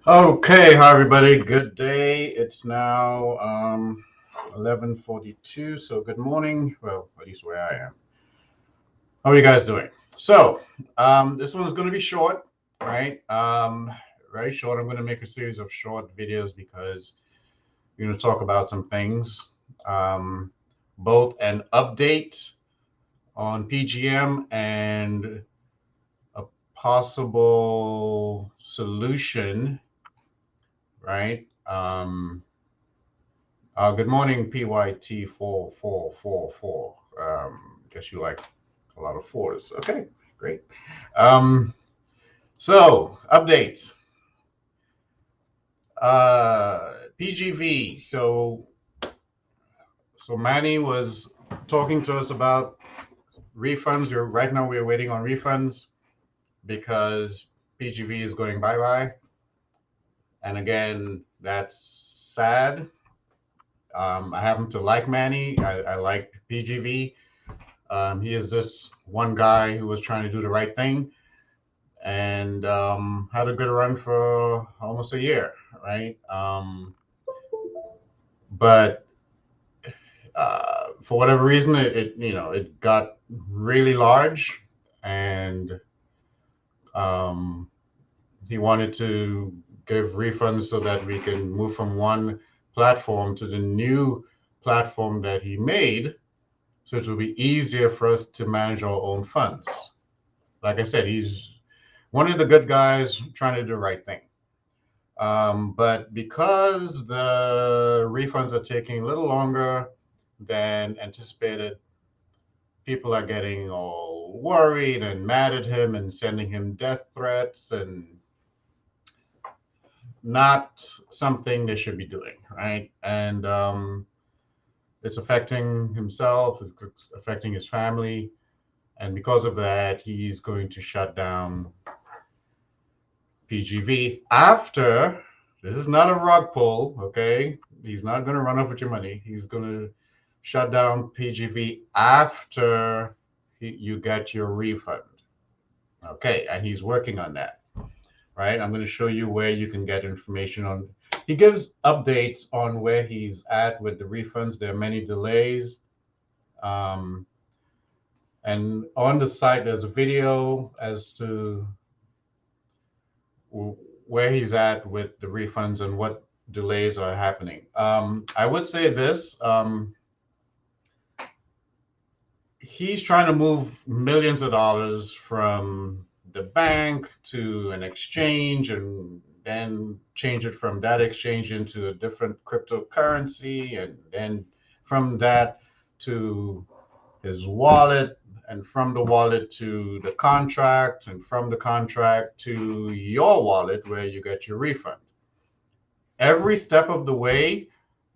Okay, hi everybody. Good day. It's now 11:42. So good morning. Well, at least where I am. How are you guys doing? So this one is going to be short, right? Very short. I'm going to make a series of short videos because we're going to talk about some things, um, both an update on PGM and a possible solution, right? Good morning, PYT4444. Guess you like a lot of fours. Okay, great. Um, Update. PGV. So Manny was talking to us about refunds. Right now we're waiting on refunds because PGV is going bye bye. And again, that's sad. I happen to like Manny. I like PGV. He is this one guy who was trying to do the right thing and had a good run for almost a year, right? But For whatever reason, it got really large, and um, he wanted to give refunds so that we can move from one platform to the new platform that he made, so it will be easier for us to manage our own funds. Like I said, he's one of the good guys trying to do the right thing. But because the refunds are taking a little longer than anticipated, people are getting all worried and mad at him and sending him death threats, and not something they should be doing, right? And it's affecting himself, it's affecting his family. And because of that, he's going to shut down PGV after. This is not a rug pull, okay? He's not going to run off with your money. He's going to shut down PGV after you get your refund. Okay, and he's working on that, right? I'm going to show you where you can get information on. He gives updates on where he's at with the refunds. There are many delays. Um, and on the site, there's a video as to where he's at with the refunds and what delays are happening. I would say this: he's trying to move millions of dollars from the bank to an exchange and then change it from that exchange into a different cryptocurrency, and then from that to his wallet, and from the wallet to the contract, and from the contract to your wallet where you get your refund. Every step of the way,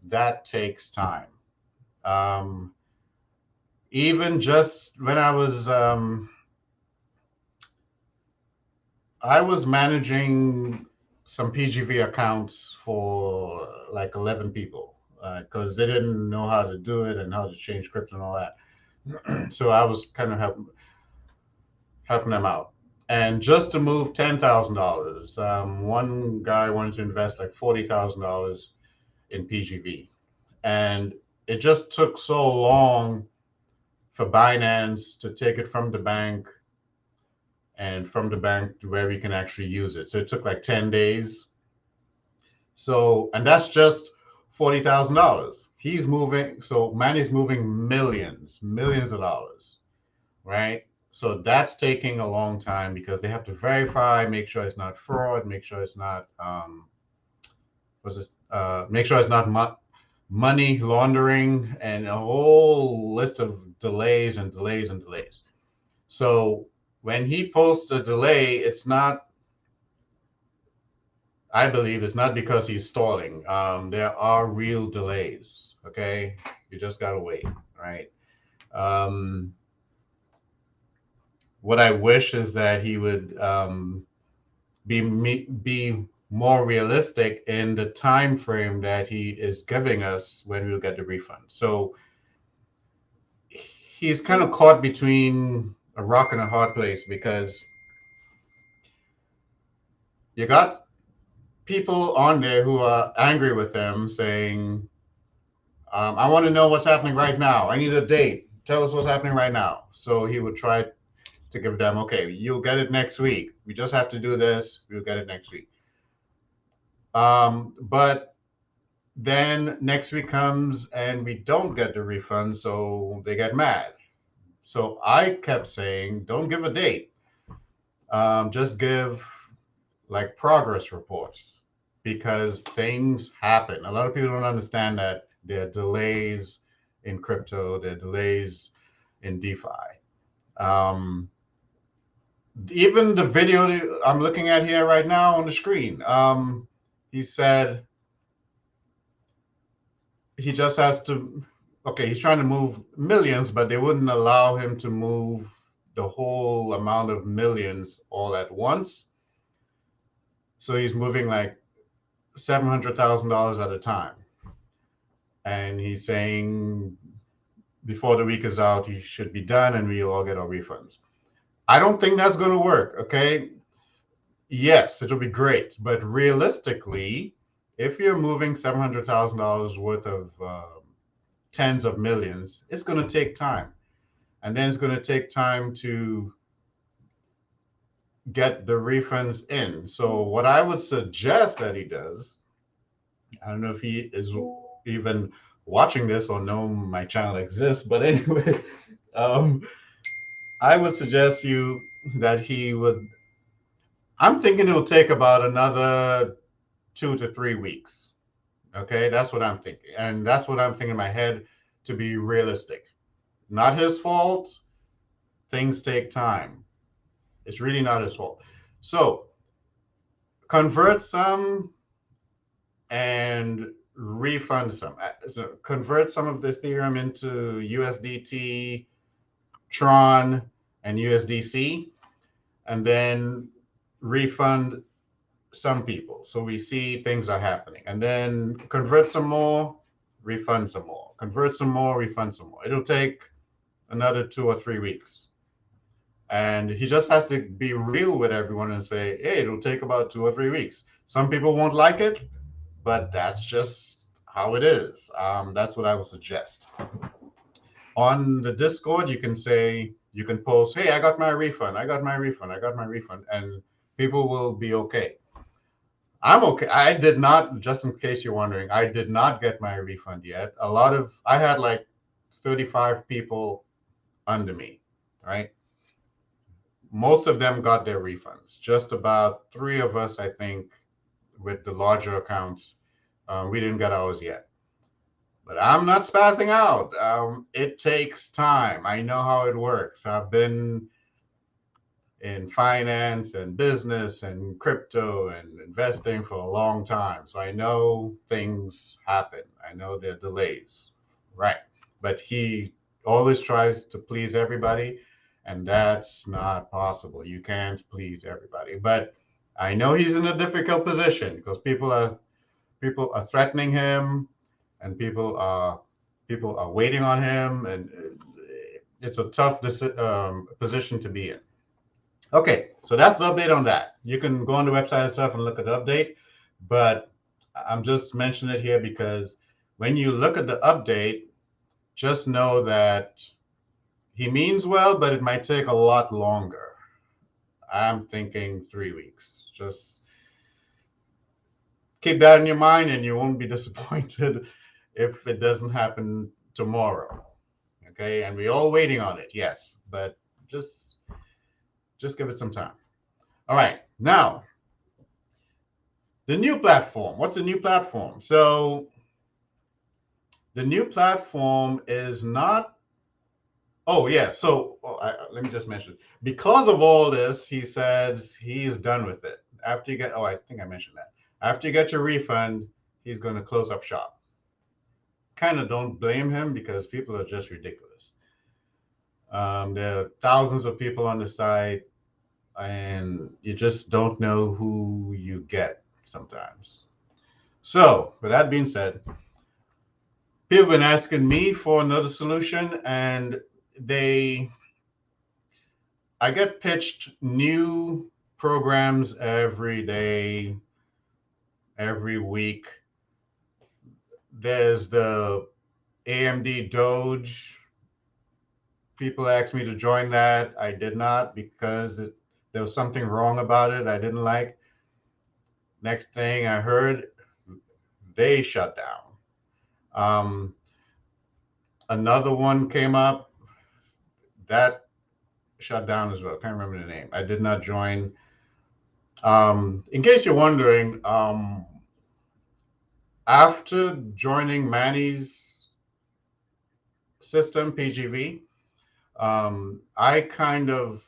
that takes time. Um, Even just when I was managing some PGV accounts for like 11 people because they didn't know how to do it and how to change crypto and all that. So I was kind of helping them out. And just to move $10,000, one guy wanted to invest like $40,000 in PGV. And it just took so long for Binance to take it from the bank and from the bank to where we can actually use it. So it took like 10 days. So, and that's just $40,000. He's moving, so Manny's moving millions of dollars, right? So that's taking a long time because they have to verify, make sure it's not fraud, make sure it's not, make sure it's not money laundering, and a whole list of delays and delays and delays. So when he posts a delay, it's not, I believe it's not because he's stalling. There are real delays. Okay, you just gotta wait, right? Um, what I wish is that he would be more realistic in the time frame that he is giving us when we'll get the refund. So he's kind of caught between a rock and a hard place because you got people on there who are angry with him saying, I want to know what's happening right now. I need a date. Tell us what's happening right now. So he would try to give them, okay, you'll get it next week. We just have to do this. We'll get it next week. But then next week comes and we don't get the refund, so they get mad. So I kept saying, don't give a date. Just give like progress reports because things happen. A lot of people don't understand that there are delays in crypto, there are delays in DeFi. Um, Even the video I'm looking at here right now on the screen, he said he just has to, okay, he's trying to move millions, but they wouldn't allow him to move the whole amount of millions all at once. So he's moving like $700,000 at a time. And he's saying before the week is out, he should be done and we'll all get our refunds. I don't think that's going to work. Okay. Yes, it'll be great. But realistically, if you're moving $700,000 worth of tens of millions, it's going to take time. And then it's going to take time to get the refunds in. So, what I would suggest that he does, I don't know if he is even watching this or know my channel exists, but anyway, um, I would suggest you that he would. I'm thinking it will take about another 2 to 3 weeks. Okay, that's what I'm thinking, and that's what I'm thinking in my head to be realistic. Not his fault. Things take time. It's really not his fault. So convert some and refund some. So convert some of the Ethereum into USDT, Tron, and USDC, and then refund some people. So we see things are happening. And then convert some more, refund some more. Convert some more, refund some more. It'll take another 2 or 3 weeks. And he just has to be real with everyone and say, hey, it'll take about 2 or 3 weeks. Some people won't like it, but that's just how it is. That's what I would suggest. On the Discord, you can say, you can post, hey, I got my refund. I got my refund. I got my refund. And people will be okay. I'm okay. I did not, just in case you're wondering, I did not get my refund yet. I had like 35 people under me, right? Most of them got their refunds. Just about three of us, I think, with the larger accounts, we didn't get ours yet. But I'm not spazzing out. It takes time. I know how it works. I've been in finance and business and crypto and investing for a long time. So I know things happen. I know there are delays. Right. But he always tries to please everybody, and that's not possible. You can't please everybody. But I know he's in a difficult position because people are threatening him, and people are waiting on him, and it's a tough position to be in. Okay, so that's the update on that. You can go on the website itself and look at the update, but I'm just mentioning it here because when you look at the update, just know that he means well, but it might take a lot longer. I'm thinking 3 weeks. Just keep that in your mind and you won't be disappointed if it doesn't happen tomorrow. Okay, and we're all waiting on it, yes, but just give it some time. All right, now the new platform. What's the new platform? So the new platform is not. Oh yeah. So let me just mention. Because of all this, he says he's done with it. After you get. Oh, I think I mentioned that. After you get your refund, he's going to close up shop. Kind of don't blame him because people are just ridiculous. There are thousands of people on the site, and you just don't know who you get sometimes. So, with that being said, people have been asking me for another solution, and I get pitched new programs every day, every week. There's the AMD Doge. People asked me to join that. I did not because there was something wrong about it I didn't like. Next thing I heard, they shut down. Um, Another one came up that shut down as well. Can't remember the name. I did not join. In case you're wondering, after joining Manny's system, PGV, I kind of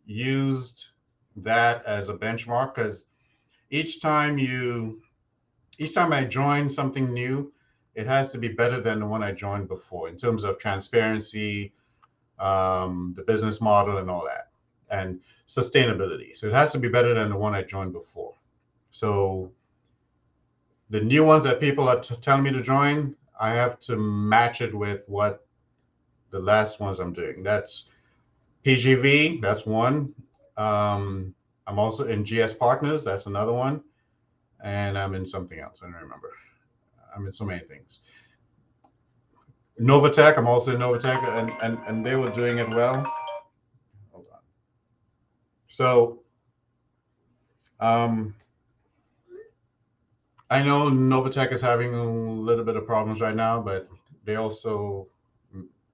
used that as a benchmark because each time you each time I join something new, it has to be better than the one I joined before in terms of transparency, the business model, and all that, and sustainability. So it has to be better than the one I joined before. So the new ones that people are telling me to join, I have to match it with what the last ones I'm doing. That's PGV, that's one. I'm also in GS Partners, that's another one. And I'm in something else, I don't remember. I'm in so many things. Novatech, I'm also in Novatech, and they were doing it well. Hold on. So um, I know Novatech is having a little bit of problems right now, but they also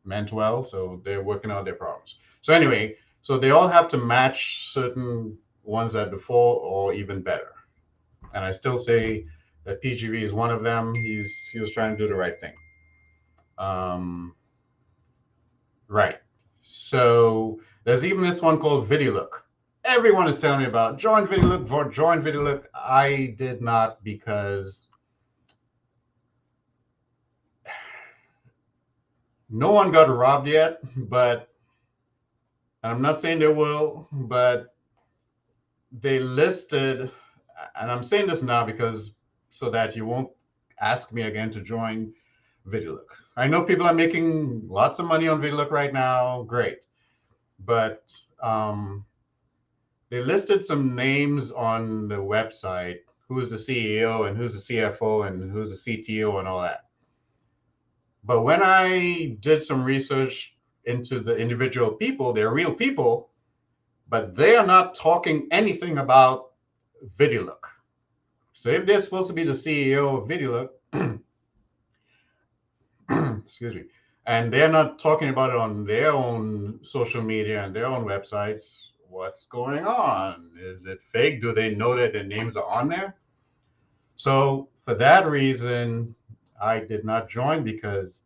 meant well, so they're working out their problems. So anyway, so they all have to match certain ones that before or even better. And I still say that PGV is one of them. He was trying to do the right thing. Um, right. So there's even this one called VideoLook. Everyone is telling me about join VideoLook. Join VideoLook. I did not because no one got robbed yet, but I'm not saying they will, but they listed, and I'm saying this now because so that you won't ask me again to join VideoLook. I know people are making lots of money on VideoLook right now. Great. But they listed some names on the website, who's the CEO and who's the CFO and who's the CTO and all that. But when I did some research into the individual people, they're real people, but they are not talking anything about VideoLook. So if they're supposed to be the CEO of VideoLook, excuse me, and they're not talking about it on their own social media and their own websites, what's going on? Is it fake? Do they know that their names are on there? So for that reason, I did not join because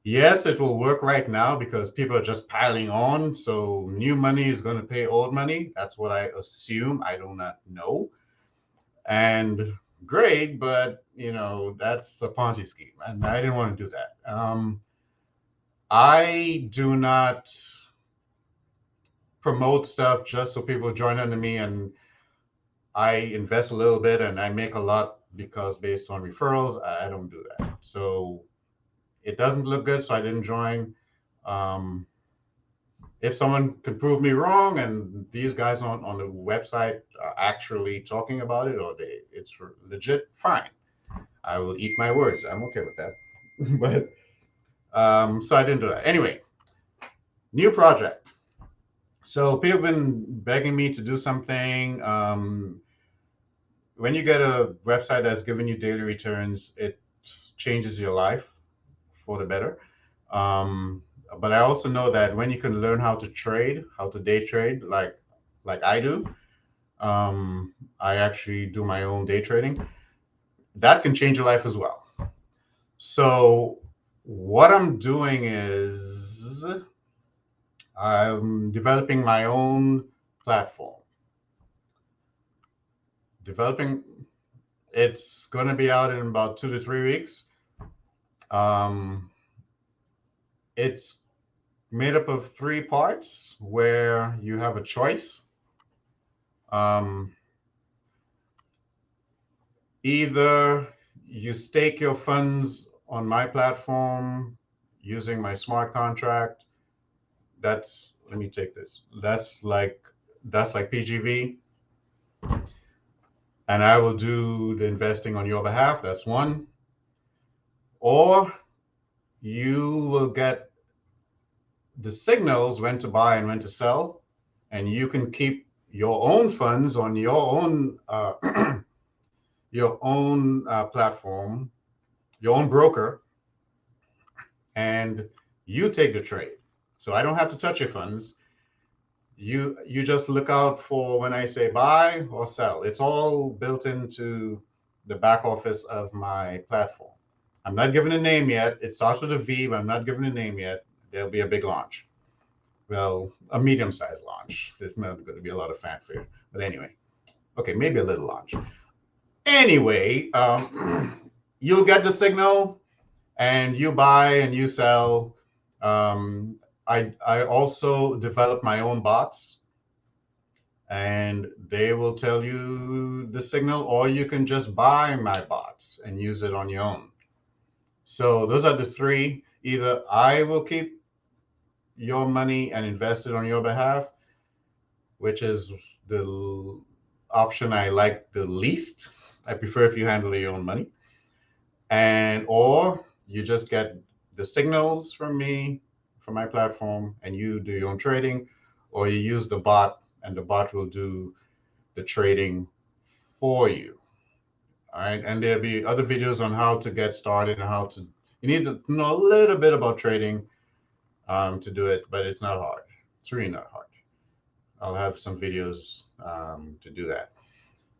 yes, it will work right now because people are just piling on. So new money is going to pay old money. That's what I assume. I do not know. And great, but that's a Ponzi scheme, and I didn't want to do that. I do not promote stuff just so people join under me, and I invest a little bit and I make a lot because based on referrals, I don't do that. So it doesn't look good, so I didn't join. Um, if someone can prove me wrong and these guys on the website are actually talking about it or it's legit, fine. I will eat my words. I'm okay with that. But so I didn't do that. Anyway, new project. So people have been begging me to do something. When you get a website that's giving you daily returns, it changes your life for the better. Um, but I also know that when you can learn how to trade, how to day trade, like I do, I actually do my own day trading. That can change your life as well. So what I'm doing is I'm developing my own platform. Developing, it's going to be out in about 2 to 3 weeks. Um, it's made up of three parts where you have a choice. Um, Either you stake your funds on my platform using my smart contract. Let me take this. That's like PGV. and I will do the investing on your behalf. That's one. Or you will get the signals when to buy and when to sell, and you can keep your own funds on your own platform, your own broker, and you take the trade. So I don't have to touch your funds. You just look out for when I say buy or sell. It's all built into the back office of my platform. I'm not giving a name yet. It starts with a V, but I'm not giving a name yet. There'll be a big launch. Well, a medium-sized launch. There's not going to be a lot of fanfare, but anyway, okay, maybe a little launch. Anyway, you'll get the signal, and you buy and you sell. I also develop my own bots, and they will tell you the signal, or you can just buy my bots and use it on your own. So those are the three. Either I will keep your money and invest it on your behalf, which is the option I like the least. I prefer if you handle your own money. And or you just get the signals from me, from my platform, and you do your own trading, or you use the bot and the bot will do the trading for you. All right. And there'll be other videos on how to get started and how to, you need to know a little bit about trading to do it, but it's not hard. It's really not hard. I'll have some videos to do that.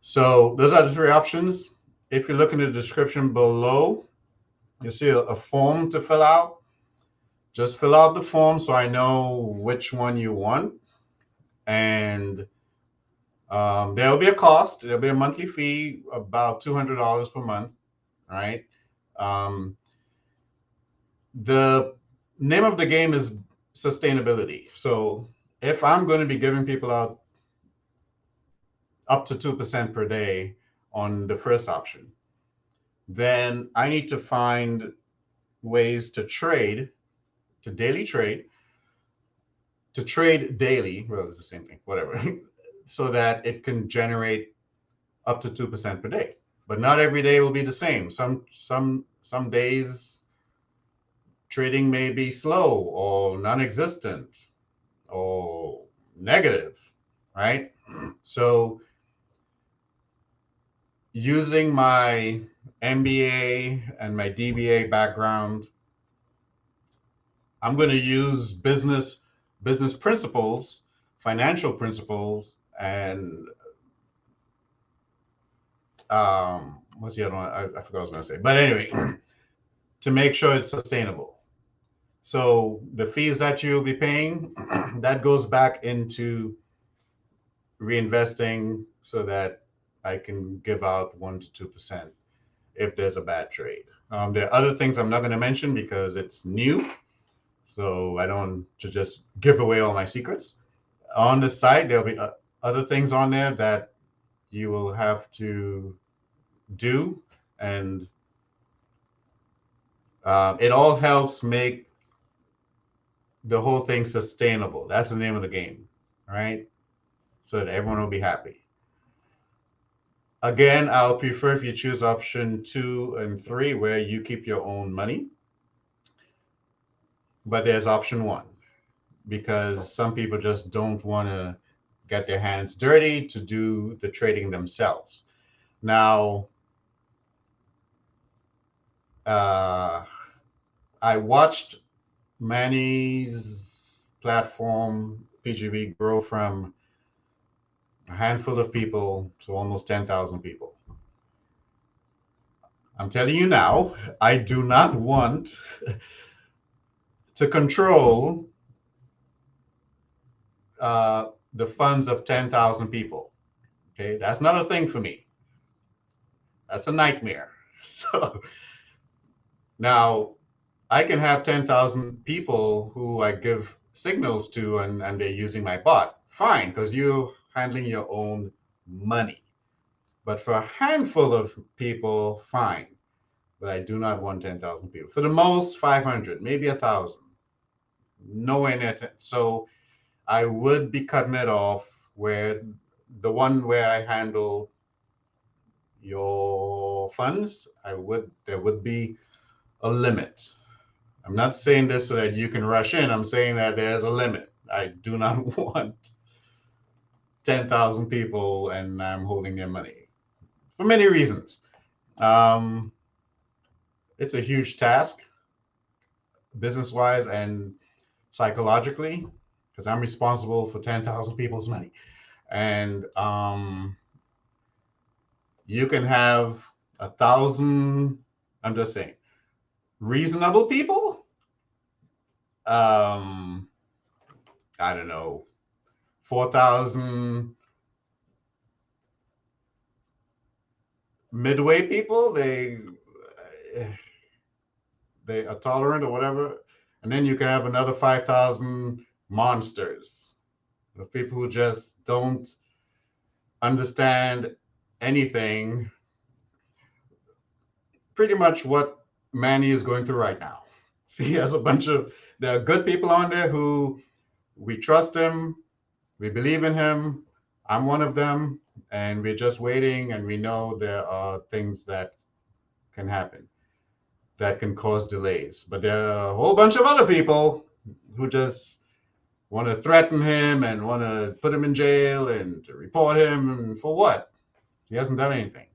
So those are the three options. If you look in the description below, you see a form to fill out. Just fill out the form so I know which one you want. And there will be a cost. There'll be a monthly fee, about $200 per month. All right. Um, the name of the game is sustainability. So if I'm going to be giving people out up to 2% per day on the first option, then I need to find ways to trade, to daily trade, to trade daily. Well, it's the same thing, whatever, so that it can generate up to 2% per day. But not every day will be the same. Some days trading may be slow or non-existent or negative, right? So using my MBA and my DBA background, I'm going to use business principles, financial principles, and what's the other one? I forgot what I was going to say. But anyway, to make sure it's sustainable. So the fees that you'll be paying, that goes back into reinvesting so that I can give out 1 to 2% if there's a bad trade. There are other things I'm not going to mention because it's new. So I don't want to just give away all my secrets. On the site, there'll be other things on there that you will have to do. And it all helps make the whole thing sustainable. That's the name of the game, right? So that everyone will be happy. Again, I'll prefer if you choose option 2 and 3, where you keep your own money. But there's option 1, because some people just don't want to get their hands dirty to do the trading themselves. Now, I watched Manny's platform, PGV, grow from a handful of people to almost 10,000 people. I'm telling you now, I do not want to control the funds of 10,000 people. Okay, that's not a thing for me. That's a nightmare. So now I can have 10,000 people who I give signals to, and they're using my bot. Fine, because you're handling your own money. But for a handful of people, fine. But I do not want 10,000 people. For the most, 500, maybe 1,000. Nowhere near 10. So I would be cutting it off, where the one where I handle your funds, there would be a limit. I'm not saying this so that you can rush in. I'm saying that there's a limit. I do not want 10,000 people and I'm holding their money for many reasons. Um, it's a huge task, business wise and psychologically, because I'm responsible for 10,000 people's money. And you can have 1,000, I'm just saying, reasonable people. Um, I don't know, 4,000 midway people. They are tolerant or whatever. And then you can have another 5,000 monsters, the people who just don't understand anything, pretty much what Manny is going through right now. See, he has a bunch of, there are good people on there who we trust him, we believe in him. I'm one of them, and we're just waiting, and we know there are things that can happen that can cause delays. But there are a whole bunch of other people who just want to threaten him and want to put him in jail and to report him. And for what? He hasn't done anything.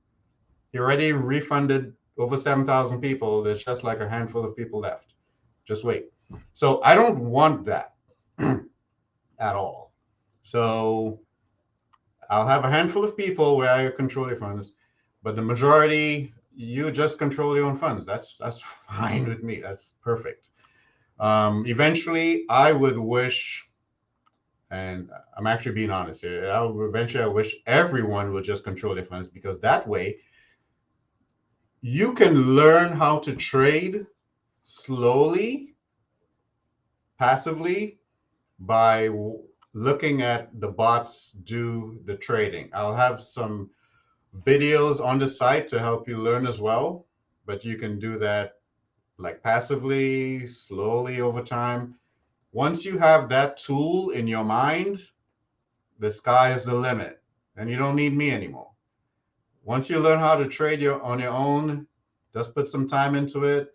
He already refunded over 7,000 people. There's just like a handful of people left. Just wait. So I don't want that at all. So I'll have a handful of people where I control your funds, but the majority, you just control your own funds. That's fine with me. That's perfect. Eventually, I would wish, and I'm actually being honest here. I wish everyone would just control their funds because that way you can learn how to trade slowly, passively, by looking at the bots do the trading. I'll have some videos on the site to help you learn as well, but you can do that like passively, slowly over time. Once you have that tool in your mind, the sky is the limit, and you don't need me anymore. Once you learn how to trade on your own, just put some time into it.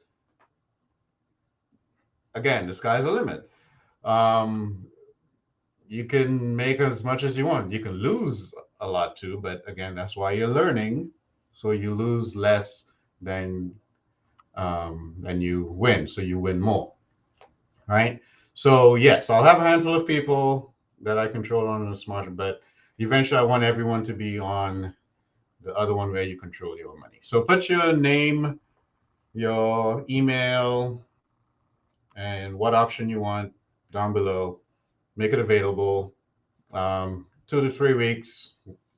Again, the sky's the limit. Um, you can make as much as you want. You can lose a lot too, but again, that's why you're learning. So you lose less than you win. So you win more, right? So yes, I'll have a handful of people that I control on the smart, but eventually I want everyone to be on the other one where you control your money. So put your name, your email, and what option you want down below. Make it available. 2 to 3 weeks.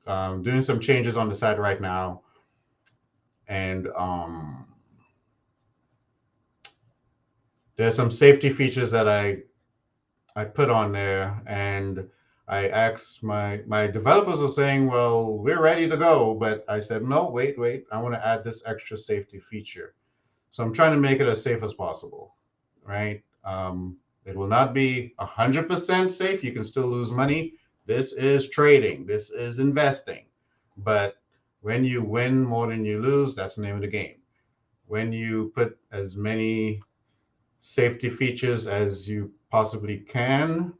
Doing some changes on the site right now, and there's some safety features that I put on there, and I asked my developers are saying, well, we're ready to go, but I said, no, wait, I want to add this extra safety feature. So I'm trying to make it as safe as possible, right? It will not be 100% safe. You can still lose money. This is trading. This is investing. But when you win more than you lose, that's the name of the game. When you put as many safety features as you possibly can,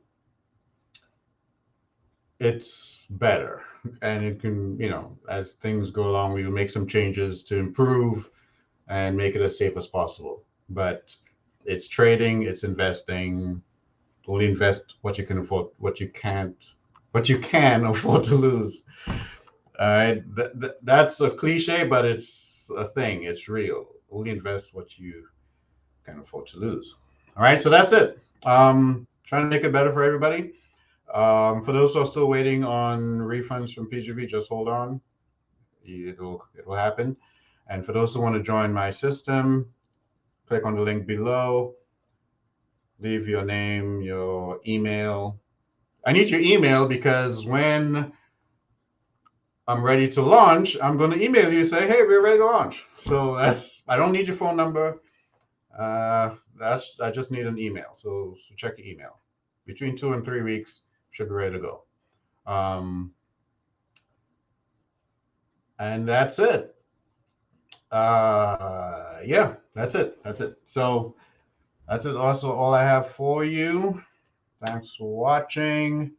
it's better. And it can, as things go along, we will make some changes to improve and make it as safe as possible. But it's trading, it's investing. Only invest what you can afford, what you can afford to lose. All right, that's a cliche, but it's a thing. It's real. Only invest what you can afford to lose. All right, so that's it. Trying to make it better for everybody. For those who are still waiting on refunds from PGV, just hold on. It will happen. And for those who want to join my system, click on the link below. Leave your name, your email. I need your email because when I'm ready to launch, I'm going to email you say, hey, we're ready to launch. So I don't need your phone number. I just need an email. So check your email. Between 2 and 3 weeks, should be ready to go. And that's it. Yeah, that's it. That's it. So that's it. Also, all I have for you. Thanks for watching.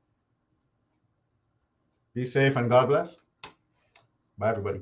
Be safe and God bless. Bye, everybody.